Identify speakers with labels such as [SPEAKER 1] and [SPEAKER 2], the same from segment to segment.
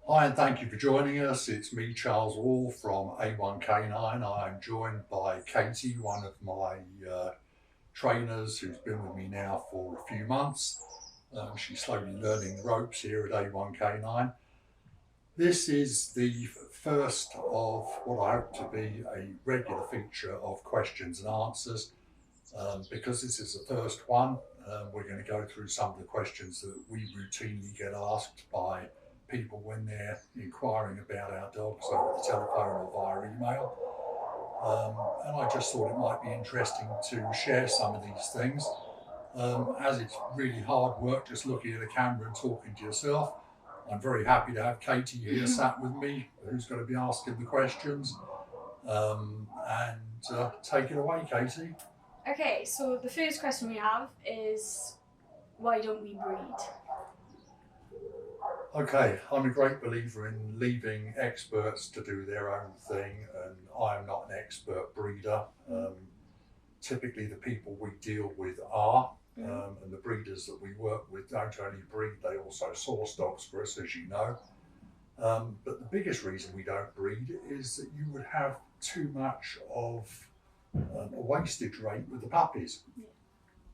[SPEAKER 1] Hi, and thank you for joining us. It's me, Charles Wall from A1K9. I'm joined by Katie, one of my trainers who's been with me now for a few months. She's slowly learning the ropes here at A1K9. This is the first of what I hope to be a regular feature of questions and answers. Because this is the first one, we're going to go through some of the questions that we routinely get asked by people when they're inquiring about our dogs over the telephone or via email. And I just thought it might be interesting to share some of these things. As it's really hard work just looking at a camera and talking to yourself, I'm very happy to have Katie here sat with me, who's going to be asking the questions. And take it away, Katie.
[SPEAKER 2] Okay, so the first question we have is why don't we breed?
[SPEAKER 1] Okay, I'm a great believer in leaving experts to do their own thing, and I'm not an expert breeder. Typically, the people we deal with are, and the breeders that we work with don't only breed, they also source dogs for us, as you know. But the biggest reason we don't breed is that you would have too much of a wastage rate with the puppies.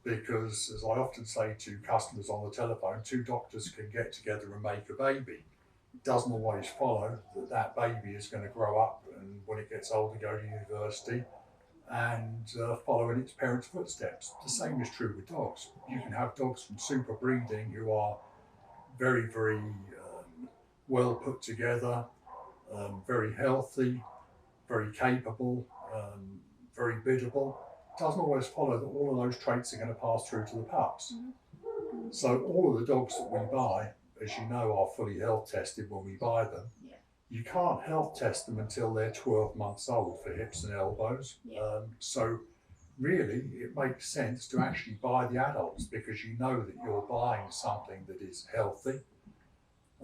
[SPEAKER 1] Because, as I often say to customers on the telephone, two doctors can get together and make a baby. It doesn't always follow that that baby is going to grow up and when it gets older go to university and follow in its parents' footsteps. The same is true with dogs. You can have dogs from super breeding who are very well put together, very healthy, very capable, very biddable. It doesn't always follow that all of those traits are going to pass through to the pups. So all of the dogs that we buy, as you know, are fully health tested when we buy them.
[SPEAKER 2] Yeah.
[SPEAKER 1] You can't health test them until they're 12 months old for hips and elbows. So really, it makes sense to actually buy the adults because you know that you're buying something that is healthy.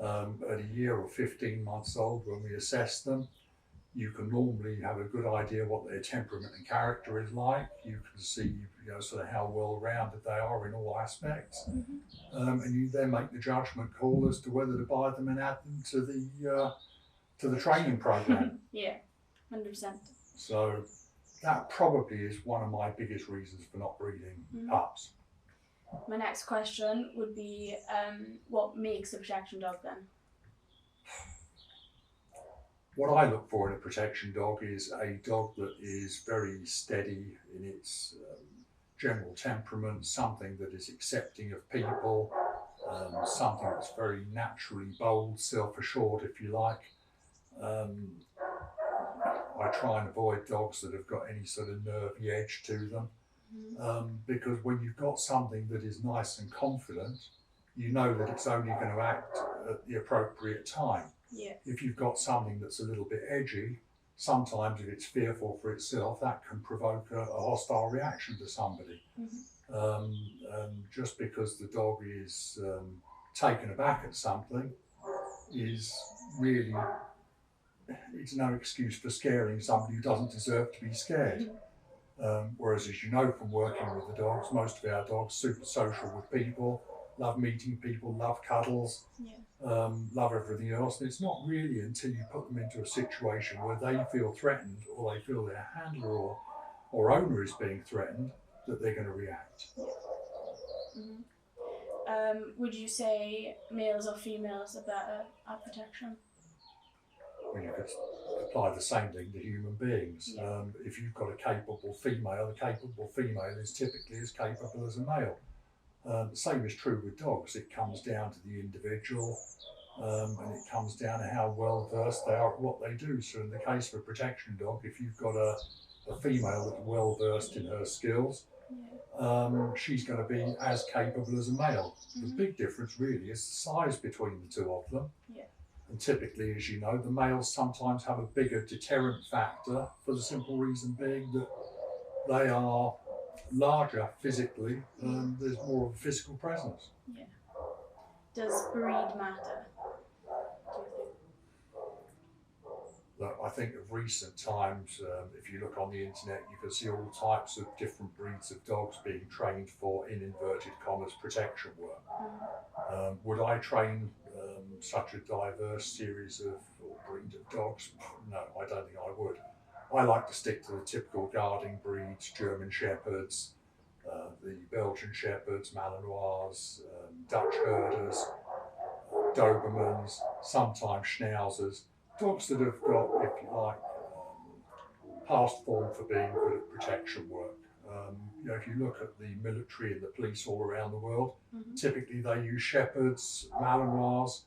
[SPEAKER 1] At a year or 15 months old, when we assess them, you can normally have a good idea what their temperament and character is like. You can see, sort of how well rounded they are in all aspects, and you then make the judgment call as to whether to buy them and add them to the training program.
[SPEAKER 2] Yeah, 100%.
[SPEAKER 1] So that probably is one of my biggest reasons for not breeding pups.
[SPEAKER 2] My next question would be what makes a protection dog then?
[SPEAKER 1] What I look for in a protection dog is a dog that is very steady in its general temperament, something that is accepting of people, something that's very naturally bold, self-assured, if you like. Um, I try and avoid dogs that have got any sort of nervy edge to them, because when you've got something that is nice and confident, you know that it's only going to act at the appropriate time.
[SPEAKER 2] Yeah.
[SPEAKER 1] If you've got something that's a little bit edgy, sometimes if it's fearful for itself, that can provoke a hostile reaction to somebody. Just because the dog is taken aback at something is really, it's no excuse for scaring somebody who doesn't deserve to be scared. Whereas, as you know from working with the dogs, most of our dogs super social with people, love meeting people, love cuddles, love everything else. And it's not really until you put them into a situation where they feel threatened or they feel their handler or owner is being threatened that they're going to react.
[SPEAKER 2] Would you say males or females are better at protection?
[SPEAKER 1] Well, you could apply the same thing to human beings. If you've got a capable female, the capable female is typically as capable as a male. The same is true with dogs. It comes down to the individual, and it comes down to how well versed they are at what they do. So, in the case of a protection dog, if you've got a female that's well versed in her skills, she's going to be as capable as a male. The big difference really is the size between the two of them. And typically, as you know, the males sometimes have a bigger deterrent factor for the simple reason being that they are larger physically, there's more of a physical presence.
[SPEAKER 2] Yeah. Does breed matter? Do you think?
[SPEAKER 1] Look, I think of recent times, if you look on the internet, you can see all types of different breeds of dogs being trained for, in inverted commas, protection work. Would I train such a diverse series of or breed of dogs, no, I don't think I would. I like to stick to the typical guarding breeds, German Shepherds, the Belgian Shepherds, Malinois, Dutch Herders, Dobermans, sometimes Schnauzers, dogs that have got, if you like, past form for being good at protection work. If you look at the military and the police all around the world, typically they use Shepherds, Malinois.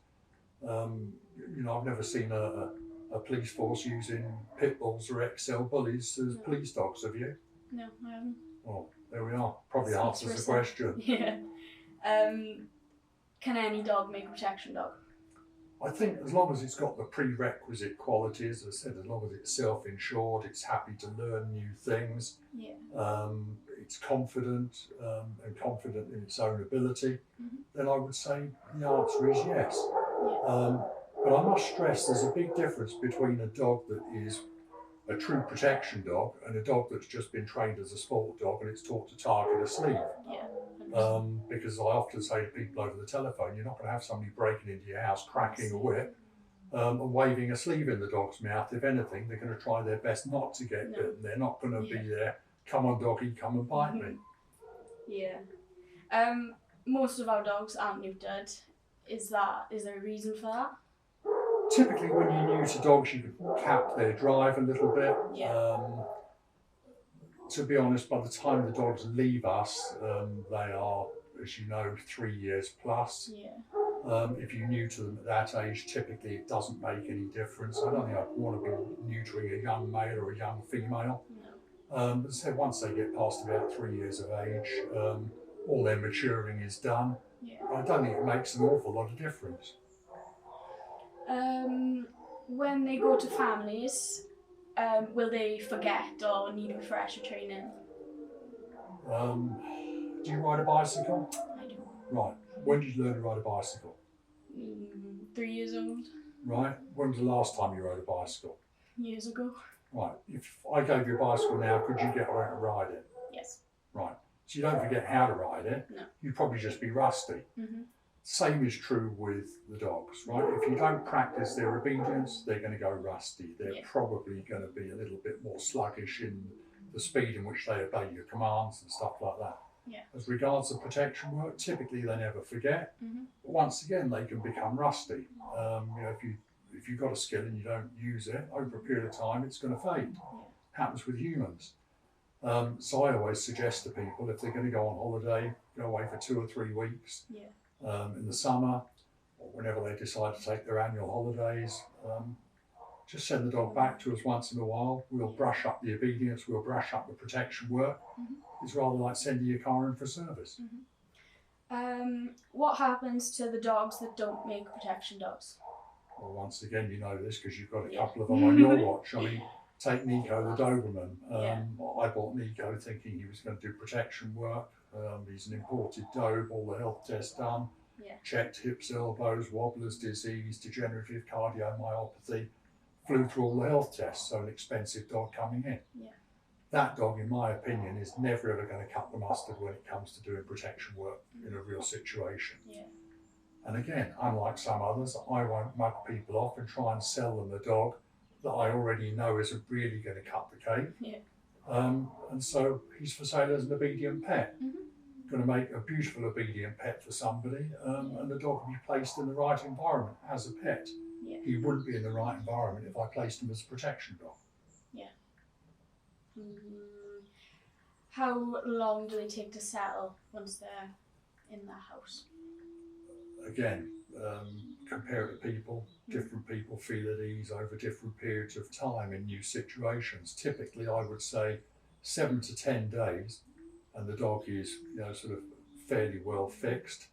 [SPEAKER 1] I've never seen a police force using pit bulls or XL bullies as police dogs, have you?
[SPEAKER 2] No, I haven't.
[SPEAKER 1] Well, there we are. Probably
[SPEAKER 2] It's
[SPEAKER 1] answers the
[SPEAKER 2] interesting.
[SPEAKER 1] question.
[SPEAKER 2] Yeah. Can any dog make a protection dog?
[SPEAKER 1] I think as long as it's got the prerequisite qualities, as I said, as long as it's self-insured, it's happy to learn new things, it's confident and confident in its own ability, then I would say the answer is yes. But I must stress there's a big difference between a dog that is a true protection dog and a dog that's just been trained as a sport dog and it's taught to target a sleeve. Because I often say to people over the telephone, you're not going to have somebody breaking into your house, cracking a whip and waving a sleeve in the dog's mouth. If anything, they're going to try their best not to get bitten. They're not going to be there, come on doggy, come and bite me.
[SPEAKER 2] Yeah. Most of our dogs aren't neutered. Is there a reason for that?
[SPEAKER 1] Typically when you're new to dogs, you can cap their drive a little bit. To be honest, by the time the dogs leave us, they are, as you know, 3 years plus. If you're new to them at that age, typically it doesn't make any difference. I don't think I'd want to be neutering a young male or a young female. But so once they get past about 3 years of age, all their maturing is done. I don't think it makes an awful lot of difference.
[SPEAKER 2] When they go to families, will they forget or need refresher training?
[SPEAKER 1] Do you ride a bicycle?
[SPEAKER 2] I do.
[SPEAKER 1] Right. When did you learn to ride a bicycle?
[SPEAKER 2] 3 years old.
[SPEAKER 1] Right. When was the last time you rode a bicycle?
[SPEAKER 2] Years ago.
[SPEAKER 1] Right. If I gave you a bicycle now, could you get around and ride it?
[SPEAKER 2] Yes.
[SPEAKER 1] Right. So you don't forget how to ride it.
[SPEAKER 2] No.
[SPEAKER 1] You'd probably just be rusty. Same is true with the dogs, right? If you don't practice their obedience, they're going to go rusty. They're probably going to be a little bit more sluggish in the speed in which they obey your commands and stuff like that. As regards to protection work, typically they never forget. But once again, they can become rusty. If you've got a skill and you don't use it, over a period of time, it's going to fade. Happens with humans. So I always suggest to people, if they're going to go on holiday, go away for 2 or 3 weeks. In the summer, or whenever they decide to take their annual holidays, just send the dog back to us once in a while. We'll brush up the obedience, we'll brush up the protection work. It's rather like sending your car in for service.
[SPEAKER 2] What happens to the dogs that don't make protection dogs?
[SPEAKER 1] Well, once again, you know this because you've got a couple of them on your watch. I mean, take Nico the Doberman. I bought Nico thinking he was going to do protection work. He's an imported Dobe, all the health tests done, checked hips, elbows, wobbler's disease, degenerative cardiomyopathy, flew through all the health tests, so an expensive dog coming in. That dog, in my opinion, is never ever going to cut the mustard when it comes to doing protection work in a real situation. And again, unlike some others, I won't mug people off and try and sell them a dog that I already know isn't really going to cut the cake. And so he's for sale as an obedient pet. Going to make a beautiful obedient pet for somebody, and the dog will be placed in the right environment as a pet. He wouldn't be in the right environment if I placed him as a protection dog.
[SPEAKER 2] How long do they take to settle once they're in the house?
[SPEAKER 1] Again, compare it to people. Different people feel at ease over different periods of time in new situations. Typically, I would say 7 to 10 days, and the dog is, sort of fairly well fixed.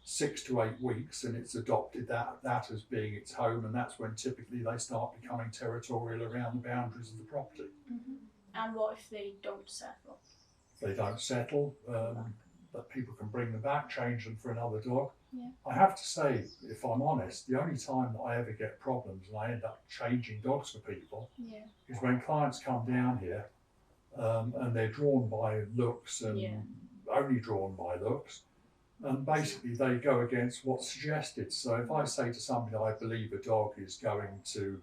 [SPEAKER 1] 6 to 8 weeks, and it's adopted that as being its home, and that's when typically they start becoming territorial around the boundaries of the property.
[SPEAKER 2] And what if they don't settle?
[SPEAKER 1] If they don't settle, that people can bring them back, change them for another dog.
[SPEAKER 2] Yeah.
[SPEAKER 1] I have to say, if I'm honest, the only time that I ever get problems and I end up changing dogs for people is when clients come down here and they're drawn by looks and only drawn by looks. and basically they go against what's suggested. So if I say to somebody I believe a dog is going to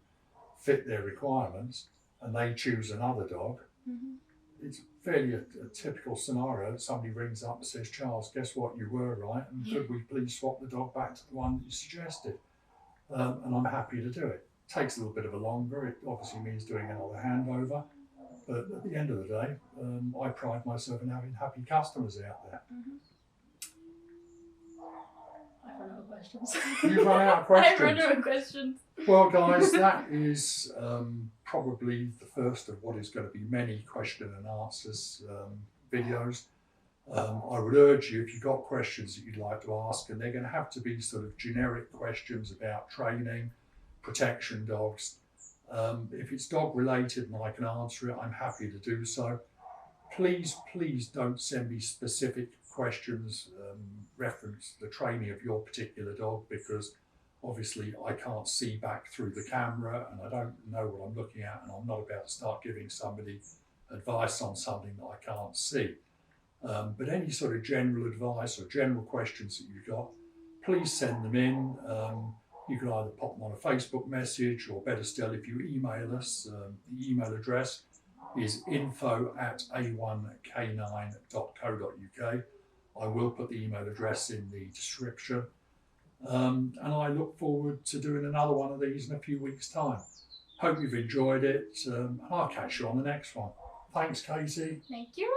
[SPEAKER 1] fit their requirements and they choose another dog, it's fairly a typical scenario that somebody rings up and says, Charles, guess what, you were right, and could we please swap the dog back to the one that you suggested? And I'm happy to do it. Takes a little bit of a longer, it obviously means doing another handover, but at the end of the day, I pride myself in having happy customers out there.
[SPEAKER 2] I've run out of questions.
[SPEAKER 1] You've run out of
[SPEAKER 2] I've
[SPEAKER 1] questions.
[SPEAKER 2] run out of questions.
[SPEAKER 1] Well, guys, that is probably the first of what is going to be many question and answers videos. I would urge you, if you've got questions that you'd like to ask, and they're going to have to be sort of generic questions about training, protection dogs. If it's dog related and I can answer it, I'm happy to do so. Please don't send me specific questions reference the training of your particular dog, because obviously I can't see back through the camera and I don't know what I'm looking at, and I'm not about to start giving somebody advice on something that I can't see. But any sort of general advice or general questions that you've got, please send them in. You can either pop them on a Facebook message, or better still, if you email us, the email address is info@a1k9.co.uk. I will put the email address in the description. And I look forward to doing another one of these in a few weeks' time. Hope you've enjoyed it, and I'll catch you on the next one. Thanks, Katie.
[SPEAKER 2] Thank you.